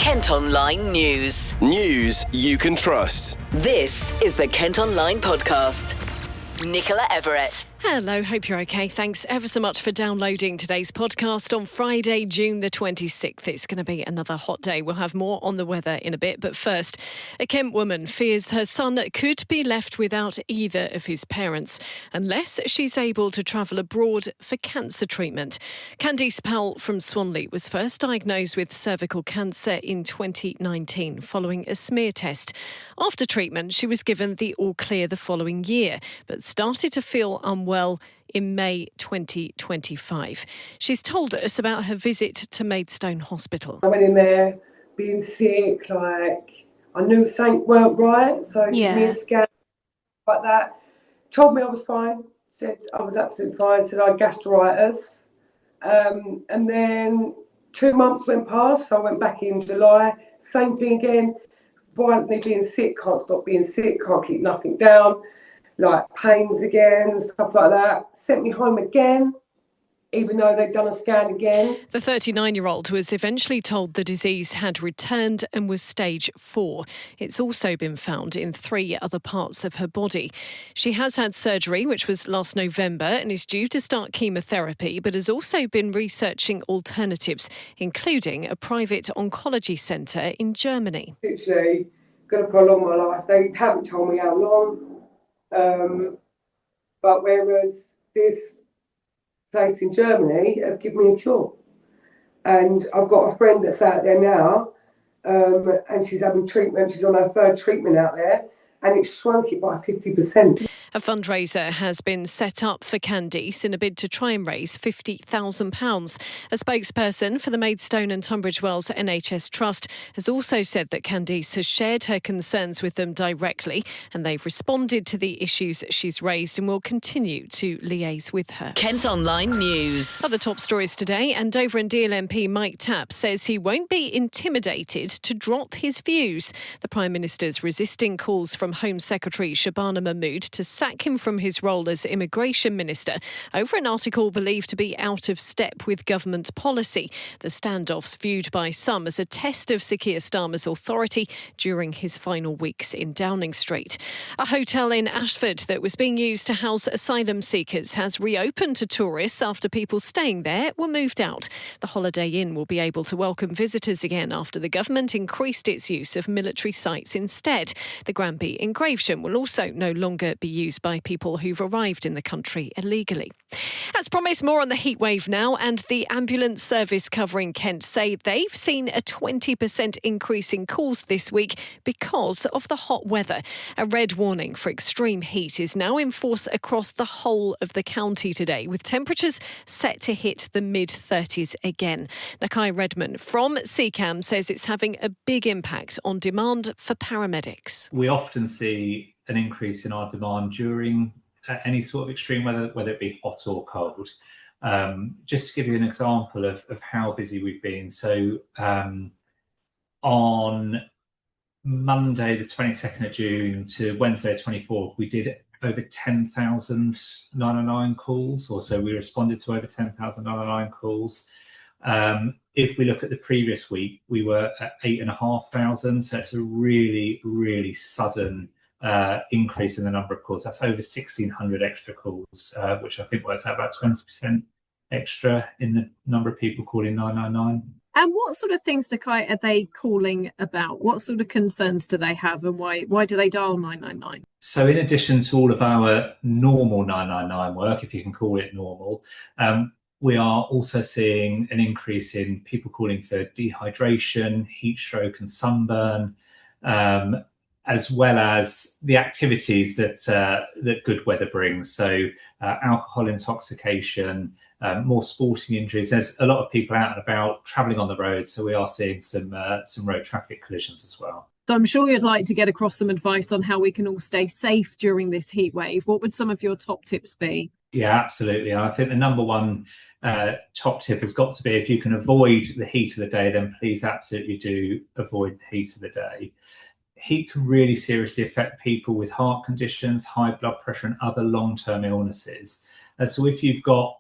Kent Online News. News you can trust. This is the Kent Online Podcast. Nicola Everett. Hello, hope you're okay. Thanks ever so much for downloading today's podcast on Friday, June the 26th. It's going to be another hot day. We'll have more on the weather in a bit. But first, a Kent woman fears her son could be left without either of his parents unless she's able to travel abroad for cancer treatment. Candice Powell from Swanley was first diagnosed with cervical cancer in 2019 following a smear test. After treatment, she was given the all clear the following year, but started to feel unwell in May 2025. She's told us about her visit to Maidstone Hospital. I went in there being sick, like I knew something weren't right, so gave me a scan like that. Told me I was fine, said I was absolutely fine, said I had gastritis. And then 2 months went past, so I went back in July, same thing again, violently being sick, can't stop being sick, can't keep nothing down. Like pains again, stuff like that. Sent me home again, even though they'd done a scan again. The 39-year-old was eventually told the disease had returned and was stage 4. It's also been found in 3 other parts of her body. She has had surgery, which was last November, and is due to start chemotherapy, but has also been researching alternatives, including a private oncology centre in Germany. Literally going to prolong my life. They haven't told me how long. But whereas this place in Germany have given me a cure, and I've got a friend that's out there now, and she's having treatment. She's on her 3rd treatment out there, and it's shrunk it by 50%. A fundraiser has been set up for Candice in a bid to try and raise £50,000. A spokesperson for the Maidstone and Tunbridge Wells NHS Trust has also said that Candice has shared her concerns with them directly, and they've responded to the issues she's raised and will continue to liaise with her. Kent Online News. Other top stories today, and Dover and Deal MP Mike Tapp says he won't be intimidated to drop his views. The Prime Minister's resisting calls from Home Secretary Shabana Mahmood to sack him from his role as Immigration Minister over an article believed to be out of step with government policy. The standoffs viewed by some as a test of Sir Keir Starmer's authority during his final weeks in Downing Street. A hotel in Ashford that was being used to house asylum seekers has reopened to tourists after people staying there were moved out. The Holiday Inn will be able to welcome visitors again after the government increased its use of military sites instead. The Granby in Gravesham will also no longer be used by people who've arrived in the country illegally. As promised, more on the heatwave now, and the ambulance service covering Kent say they've seen a 20% increase in calls this week because of the hot weather. A red warning for extreme heat is now in force across the whole of the county today, with temperatures set to hit the mid-30s again. Nakai Redman from SECAmb says it's having a big impact on demand for paramedics. We often see an increase in our demand during any sort of extreme weather, whether it be hot or cold. Just to give you an example of how busy we've been. So on Monday, the 22nd of June to Wednesday, the 24th, we did over 10,000 909 calls, or so we responded to over 10,000 909 calls. If we look at the previous week, we were at 8,500. So it's a really, really sudden increase in the number of calls. That's over 1,600 extra calls, which I think works out about 20% extra in the number of people calling 999. And what sort of things, Nakai, are they calling about? What sort of concerns do they have, and why do they dial 999? So in addition to all of our normal 999 work, if you can call it normal, we are also seeing an increase in people calling for dehydration, heat stroke and sunburn, as well as the activities that good weather brings. So alcohol intoxication, more sporting injuries. There's a lot of people out and about travelling on the road, so we are seeing some road traffic collisions as well. So I'm sure you'd like to get across some advice on how we can all stay safe during this heat wave. What would some of your top tips be? Yeah, absolutely. I think the number one top tip has got to be, if you can avoid the heat of the day, then please absolutely do avoid the heat of the day. Heat can really seriously affect people with heart conditions, high blood pressure and other long-term illnesses. So if you've got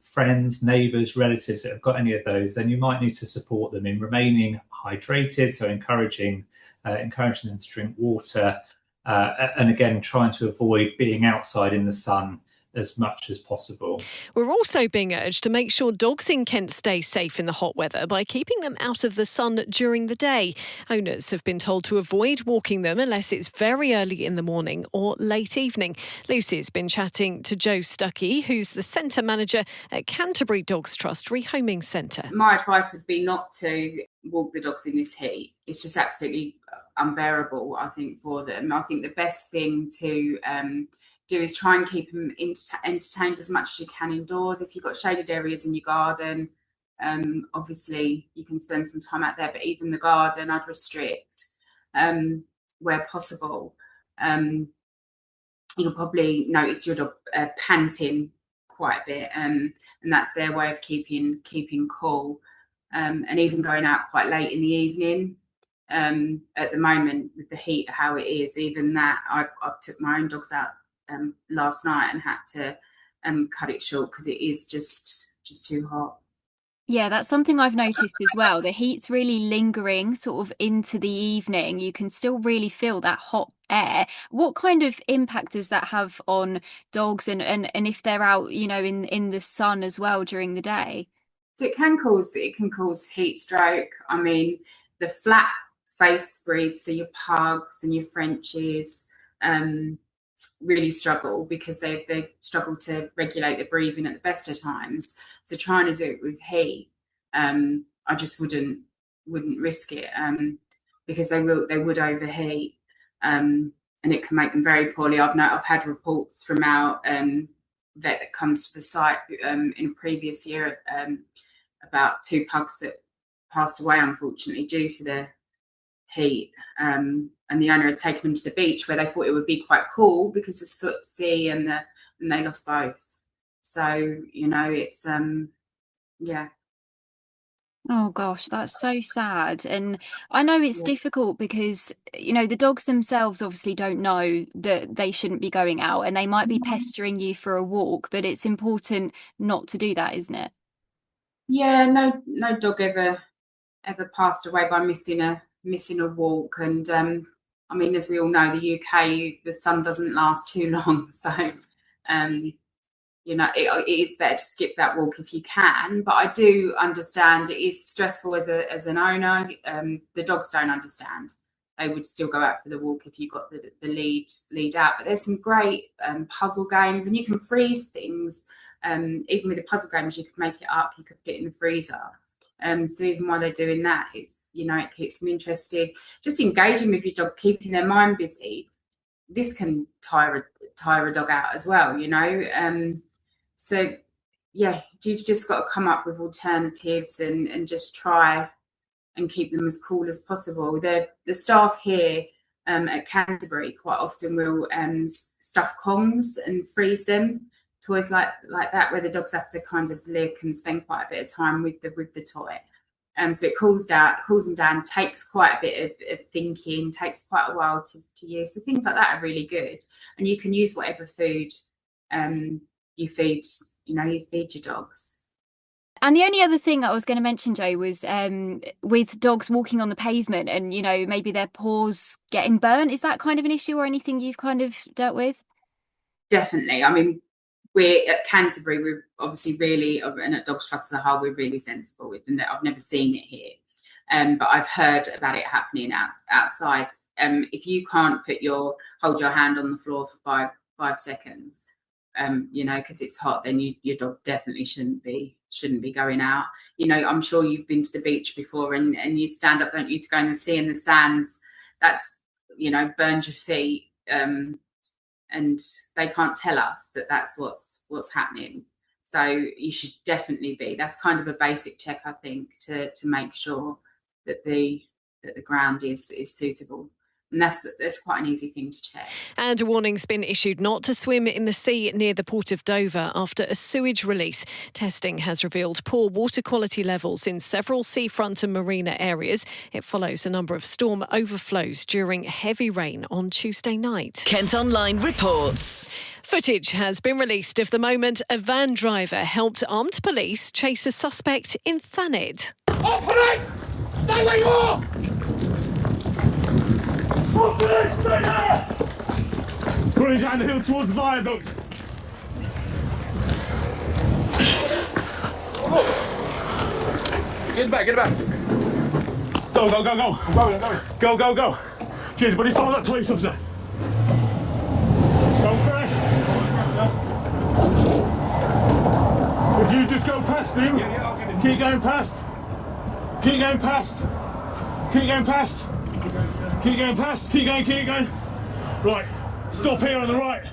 friends, neighbours, relatives that have got any of those, then you might need to support them in remaining hydrated, so encouraging them to drink water, and again trying to avoid being outside in the sun as much as possible. We're also being urged to make sure dogs in Kent stay safe in the hot weather by keeping them out of the sun during the day. Owners have been told to avoid walking them unless it's very early in the morning or late evening. Lucy's been chatting to Jo Stuckey, who's the centre manager at Canterbury Dogs Trust Rehoming Centre. My advice would be not to walk the dogs in this heat. It's just absolutely unbearable, I think, for them. I think the best thing to do is try and keep them entertained as much as you can indoors. If you've got shaded areas in your garden, obviously you can spend some time out there, but even the garden I'd restrict where possible. You'll probably notice your dog panting quite a bit, and that's their way of keeping cool, and even going out quite late in the evening. At the moment with the heat how it is, even that I took my own dogs out last night and had to cut it short because it is just too hot. Yeah, that's something I've noticed as well. The heat's really lingering sort of into the evening. You can still really feel that hot air. What kind of impact does that have on dogs and if they're out, in the sun as well during the day? So it can cause heat stroke. I mean, the flat face breeds, so your pugs and your Frenchies, really struggle because they struggle to regulate their breathing at the best of times. So trying to do it with heat, I just wouldn't risk it, because they would overheat, and it can make them very poorly. I've had reports from our vet that comes to the site in a previous year about 2 pugs that passed away unfortunately due to the heat, and the owner had taken them to the beach where they thought it would be quite cool because the soot sea and they lost both. So it's yeah. Oh gosh, that's so sad. And I know it's difficult because the dogs themselves obviously don't know that they shouldn't be going out and they might be pestering you for a walk, but it's important not to do that, isn't it? Yeah, no dog ever passed away by missing a walk, and I mean, as we all know, the UK, the sun doesn't last too long, so it is better to skip that walk if you can. But I do understand it is stressful as an owner. The dogs don't understand. They would still go out for the walk if you got the lead out. But there's some great puzzle games, and you can freeze things. Even with the puzzle games, you could make it up. You could put it in the freezer. So even while they're doing that, it's it keeps them interested. Just engaging with your dog, keeping their mind busy. This can tire a dog out as well, So yeah, you just got to come up with alternatives and just try and keep them as cool as possible. The staff here at Canterbury quite often will stuff Kongs and freeze them. Toys like that, where the dogs have to kind of lick and spend quite a bit of time with the toy. So it cools them down, takes quite a bit of thinking, takes quite a while to use. So things like that are really good. And you can use whatever food you feed your dogs. And the only other thing I was going to mention, Jo, was with dogs walking on the pavement and, maybe their paws getting burnt. Is that kind of an issue or anything you've kind of dealt with? Definitely. I mean, we're at Canterbury, we're obviously really, and at Dogs Trust as a whole, we're really sensible with them. I've never seen it here, but I've heard about it happening outside. If you can't hold your hand on the floor for 5 seconds, because it's hot, then your dog definitely shouldn't be going out. I'm sure you've been to the beach before and you stand up, don't you, to go in the sea and the sands. That's burned your feet. And they can't tell us that that's what's happening. So you should definitely that's kind of a basic check, I think, to make sure that the ground is suitable. And that's quite an easy thing to check. And a warning's been issued not to swim in the sea near the Port of Dover after a sewage release. Testing has revealed poor water quality levels in several seafront and marina areas. It follows a number of storm overflows during heavy rain on Tuesday night. Kent Online reports. Footage has been released of the moment a van driver helped armed police chase a suspect in Thanet. Oh, police! Stay where you are! Oh, police! Stay there! Running down the hill towards the viaduct. Get back, get back. Go, go, go, go. I'm going, I'm going. Go, go, go. Cheers, buddy. Follow that police officer. Go fresh. If you just go past him, keep going past. Keep going past. Keep going past. Keep going past. Keep going, keep going. Right. Stop here on the right.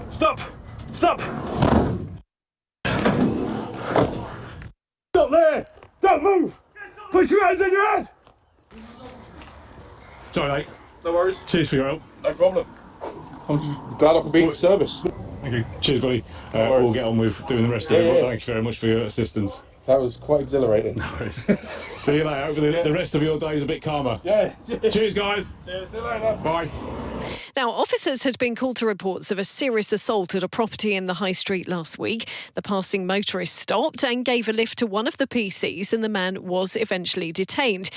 Stop. Stop. Stop there. Don't move. Put your hands on your head. Sorry, mate. No worries. Cheers for your help. No problem. I'm just glad I could be of service. Thank you. Cheers, buddy. We'll get on with doing the rest of it, but thank you very much for your assistance. That was quite exhilarating. No worries. See you later. Hope the rest of your day is a bit calmer. Yeah. Cheers, guys. Cheers. See you later. Bye. Now, officers had been called to reports of a serious assault at a property in the High Street last week. The passing motorist stopped and gave a lift to one of the PCs, and the man was eventually detained.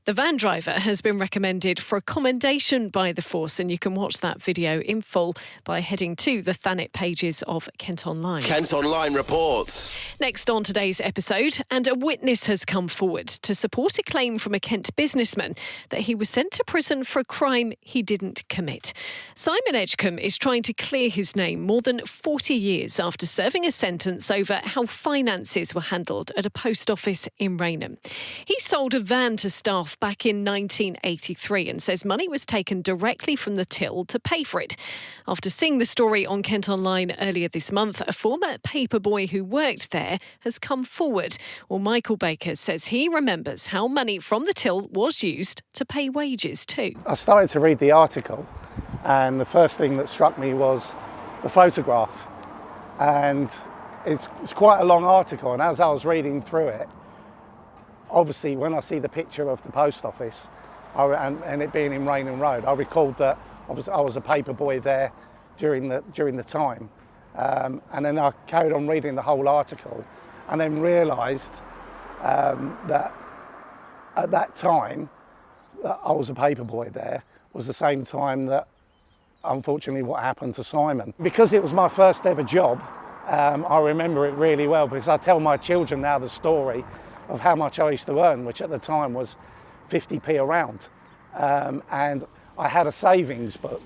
The van driver has been recommended for a commendation by the force, and you can watch that video in full by heading to the Thanet pages of Kent Online. Kent Online reports. Next on today's episode, and a witness has come forward to support a claim from a Kent businessman that he was sent to prison for a crime he didn't commit. Simon Edgecombe is trying to clear his name more than 40 years after serving a sentence over how finances were handled at a post office in Rainham. He sold a van to staff back in 1983 and says money was taken directly from the till to pay for it. After seeing the story on Kent Online earlier this month, a former paperboy who worked there has come forward. Well, Michael Baker says he remembers how money from the till was used to pay wages too. I started to read the article, and the first thing that struck me was the photograph. And it's quite a long article, and as I was reading through it, obviously when I see the picture of the post office and it being in Rainham Road, I recalled that I was a paper boy there during the time. And then I carried on reading the whole article, and then realised that at that time that I was a paper boy there was the same time that unfortunately what happened to Simon. Because it was my first ever job, I remember it really well, because I tell my children now the story of how much I used to earn, which at the time was 50p a round. And I had a savings book.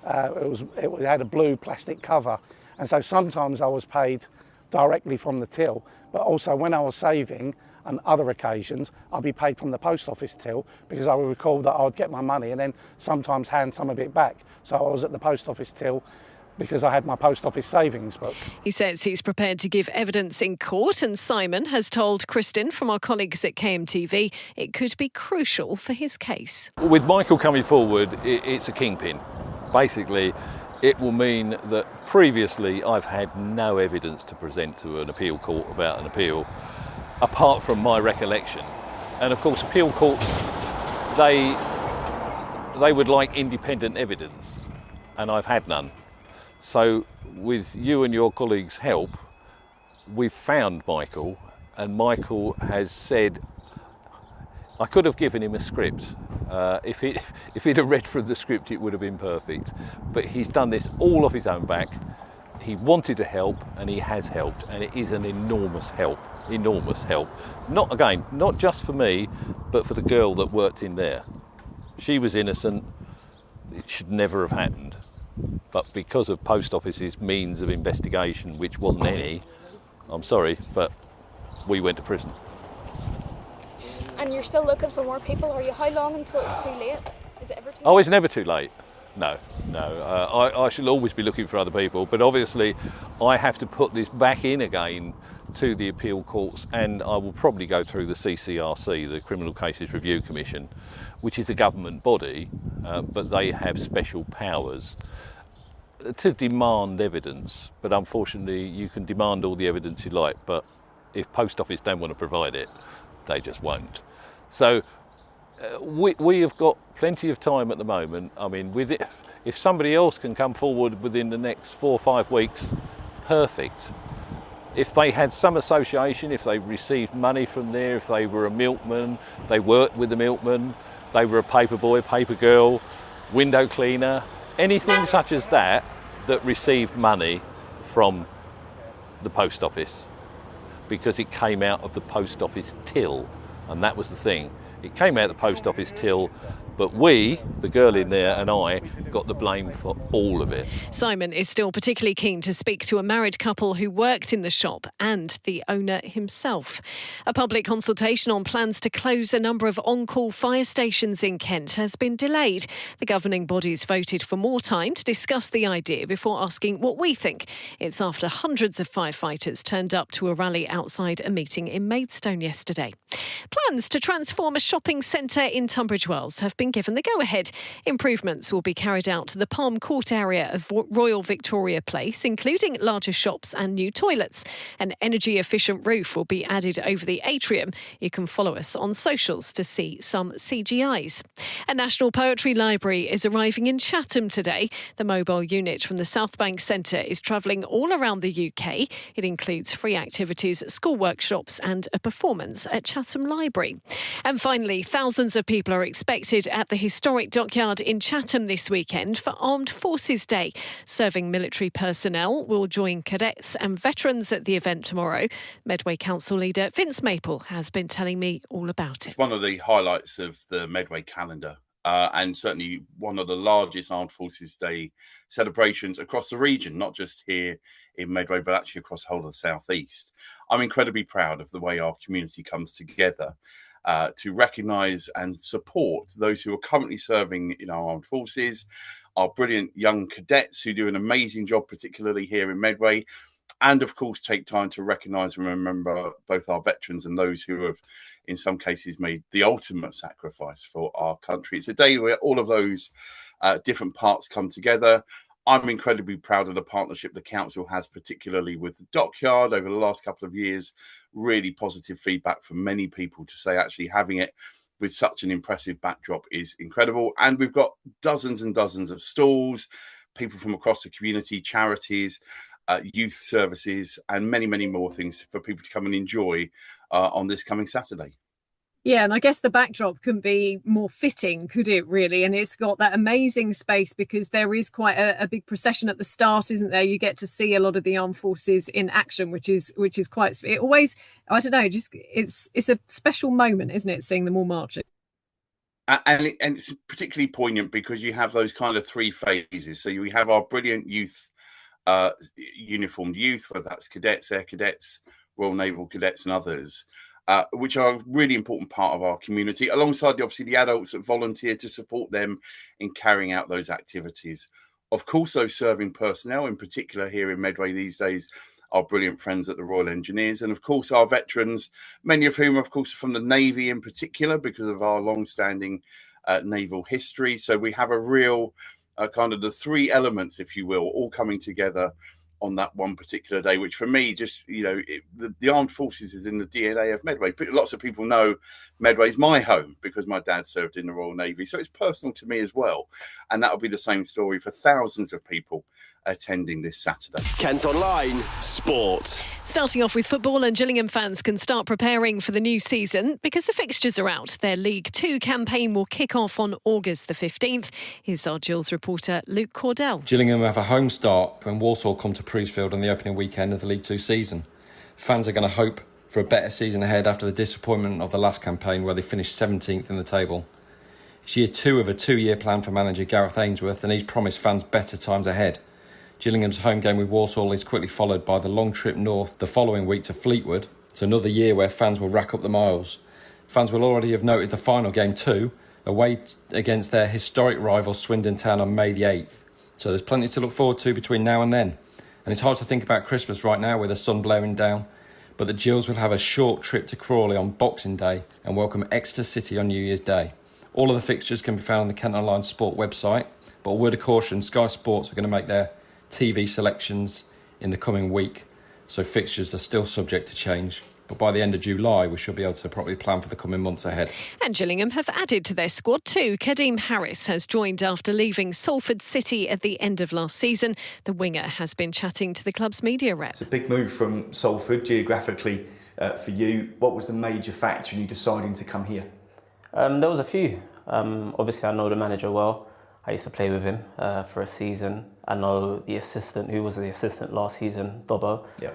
It had a blue plastic cover. And so sometimes I was paid directly from the till, but also when I was saving on other occasions, I'd be paid from the post office till, because I would recall that I would get my money and then sometimes hand some of it back. So I was at the post office till because I had my post office savings book. He says he's prepared to give evidence in court, and Simon has told Kristen from our colleagues at KMTV it could be crucial for his case. With Michael coming forward, it's a kingpin. Basically, it will mean that previously I've had no evidence to present to an appeal court about an appeal, apart from my recollection. And of course, appeal courts, they would like independent evidence, and I've had none. So with you and your colleagues' help, we've found Michael, and Michael has said, I could have given him a script. If he'd have read from the script, it would have been perfect. But he's done this all off his own back. He wanted to help, and he has helped, and it is an enormous help. Not just for me, but for the girl that worked in there. She was innocent. It should never have happened. But because of post office's means of investigation, which wasn't any, I'm sorry, but we went to prison. And you're still looking for more people, are you? How long until it's too late? Is it ever too late? Oh, it's never too late. No. I shall always be looking for other people, but obviously I have to put this back in again to the appeal courts, and I will probably go through the CCRC, the Criminal Cases Review Commission, which is a government body, but they have special powers to demand evidence. But unfortunately, you can demand all the evidence you like, but if Post Office don't want to provide it, they just won't. So we have got plenty of time at the moment. I mean, with it, if somebody else can come forward within the next 4 or 5 weeks, perfect. If they had some association, if they received money from there, if they were a milkman, they worked with the milkman, they were a paper boy, paper girl, window cleaner, anything such as that received money from the post office, because it came out of the post office till, and that was the thing. It came out of the post office till, but we, the girl in there and I, got the blame for all of it. Simon is still particularly keen to speak to a married couple who worked in the shop and the owner himself. A public consultation on plans to close a number of on-call fire stations in Kent has been delayed. The governing bodies voted for more time to discuss the idea before asking what we think. It's after hundreds of firefighters turned up to a rally outside a meeting in Maidstone yesterday. Plans to transform a shopping centre in Tunbridge Wells have been given the go-ahead. Improvements will be carried out to the Palm Court area of Royal Victoria Place, including larger shops and new toilets. An energy-efficient roof will be added over the atrium. You can follow us on socials to see some CGIs. A National Poetry Library is arriving in Chatham today. The mobile unit from the South Bank Centre is travelling all around the UK. It includes free activities, school workshops and a performance at Chatham Library. And finally, thousands of people are expected at the historic dockyard in Chatham this weekend for Armed Forces Day. Serving military personnel will join cadets and veterans at the event tomorrow. Medway Council leader Vince Maple has been telling me all about it. It's one of the highlights of the Medway calendar, and certainly one of the largest Armed Forces Day celebrations across the region, not just here in Medway, but actually across the whole of the South East. I'm incredibly proud of the way our community comes together to recognise and support those who are currently serving in our armed forces, our brilliant young cadets who do an amazing job, particularly here in Medway, and of course take time to recognise and remember both our veterans and those who have, in some cases, made the ultimate sacrifice for our country. It's a day where all of those different parts come together. I'm incredibly proud of the partnership the council has, particularly with the dockyard over the last couple of years. Really positive feedback from many people to say actually having it with such an impressive backdrop is incredible. And we've got dozens and dozens of stalls, people from across the community, charities, youth services, and many, many more things for people to come and enjoy on this coming Saturday. Yeah, and I guess the backdrop couldn't be more fitting, could it really? And it's got that amazing space because there is quite a big procession at the start, isn't there? You get to see a lot of the armed forces in action, which is quite. It always, I don't know, just it's a special moment, isn't it? Seeing them all marching. And it's particularly poignant because you have those kind of three phases. So we have our brilliant youth, uniformed youth, whether that's cadets, air cadets, Royal Naval cadets, and others. Which are a really important part of our community, alongside obviously the adults that volunteer to support them in carrying out those activities. Of course, those serving personnel, in particular here in Medway these days, our brilliant friends at the Royal Engineers, and of course our veterans, many of whom, of course, are from the Navy in particular because of our long-standing naval history. So we have a real kind of the three elements, if you will, all coming together on that one particular day, which for me, just, you know, the armed forces is in the DNA of Medway. Lots of people know Medway's my home because my dad served in the Royal Navy. So it's personal to me as well. And that'll be the same story for thousands of people attending this Saturday. Kent Online Sport. Starting off with football, and Gillingham fans can start preparing for the new season because the fixtures are out. Their League 2 campaign will kick off on August the 15th. Here's our Gills reporter Luke Cordell. Gillingham have a home start when Walsall come to Priestfield on the opening weekend of the League 2 season. Fans are going to hope for a better season ahead after the disappointment of the last campaign where they finished 17th in the table. It's year 2 of a 2-year plan for manager Gareth Ainsworth, and he's promised fans better times ahead. Gillingham's home game with Walsall is quickly followed by the long trip north the following week to Fleetwood. It's another year where fans will rack up the miles. Fans will already have noted the final game too, away against their historic rival Swindon Town on May the 8th. So there's plenty to look forward to between now and then. And it's hard to think about Christmas right now with the sun blaring down, but the Gills will have a short trip to Crawley on Boxing Day and welcome Exeter City on New Year's Day. All of the fixtures can be found on the Kent Online Sport website, but a word of caution, Sky Sports are going to make their TV selections in the coming week, so fixtures are still subject to change. But by the end of July, we should be able to properly plan for the coming months ahead. And Gillingham have added to their squad too. Kadeem Harris has joined after leaving Salford City at the end of last season. The winger has been chatting to the club's media rep. It's a big move from Salford geographically for you. What was the major factor in you deciding to come here? There was a few. Obviously, I know the manager well. I used to play with him for a season. I know the assistant, who was the assistant last season, Dobbo. Yeah.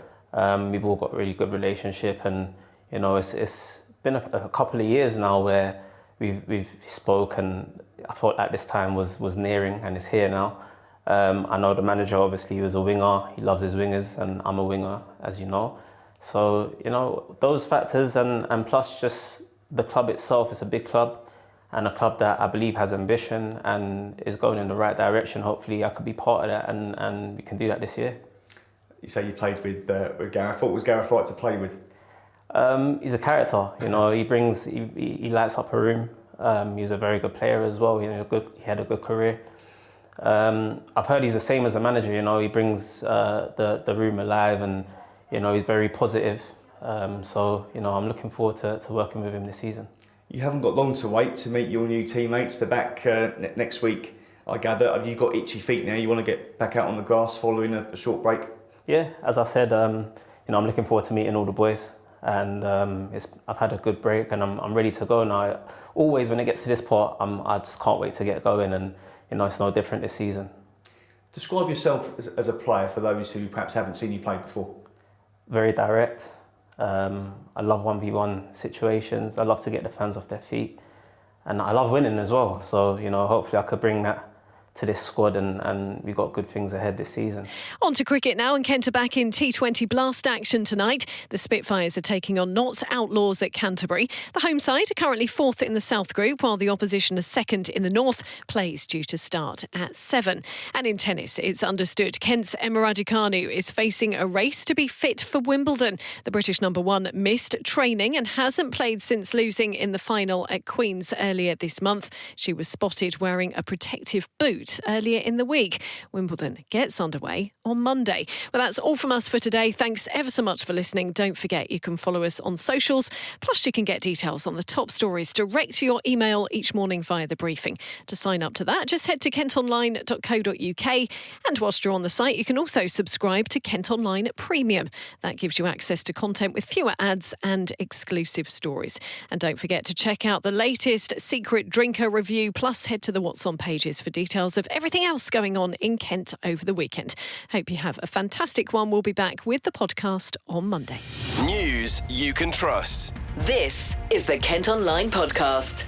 We've all got a really good relationship, and you know it's been a couple of years now where we've spoke, and I thought at this time was nearing, and it's here now. I know the manager, obviously, he was a winger. He loves his wingers, and I'm a winger, as you know. So you know those factors, and plus just the club itself. It's a big club, and a club that I believe has ambition and is going in the right direction. Hopefully, I could be part of that, and we can do that this year. You say you played with Gareth. What was Gareth like to play with? He's a character, you know. He lights up a room. He's a very good player as well. He had a good career. I've heard he's the same as a manager. You know, he brings the room alive, and you know he's very positive. So you know, I'm looking forward to working with him this season. You haven't got long to wait to meet your new teammates. They're back next week, I gather. Have you got itchy feet now? You want to get back out on the grass following a short break? Yeah, as I said, you know, I'm looking forward to meeting all the boys, and I've had a good break, and I'm ready to go now. Always when it gets to this part, I just can't wait to get going, and you know, it's no different this season. Describe yourself as a player for those who perhaps haven't seen you play before. Very direct. I love 1v1 situations. I love to get the fans off their feet, and I love winning as well. So you know, hopefully I could bring that to this squad, and we've got good things ahead this season. On to cricket now, and Kent are back in T20 blast action tonight. The Spitfires are taking on Notts Outlaws at Canterbury. The home side are currently 4th in the South Group, while the opposition is 2nd in the North. Plays due to start at 7. And in tennis, it's understood Kent's Emma Raducanu is facing a race to be fit for Wimbledon. The British #1 missed training and hasn't played since losing in the final at Queen's earlier this month. She was spotted wearing a protective boot earlier in the week. Wimbledon gets underway on Monday. Well, that's all from us for today. Thanks ever so much for listening. Don't forget you can follow us on socials. Plus, you can get details on the top stories direct to your email each morning via the briefing. To sign up to that, just head to kentonline.co.uk. And whilst you're on the site, you can also subscribe to Kent Online Premium. That gives you access to content with fewer ads and exclusive stories. And don't forget to check out the latest Secret Drinker review. Plus, head to the What's On pages for details of everything else going on in Kent over the weekend. Hope you have a fantastic one. We'll be back with the podcast on Monday. News you can trust. This is the Kent Online Podcast.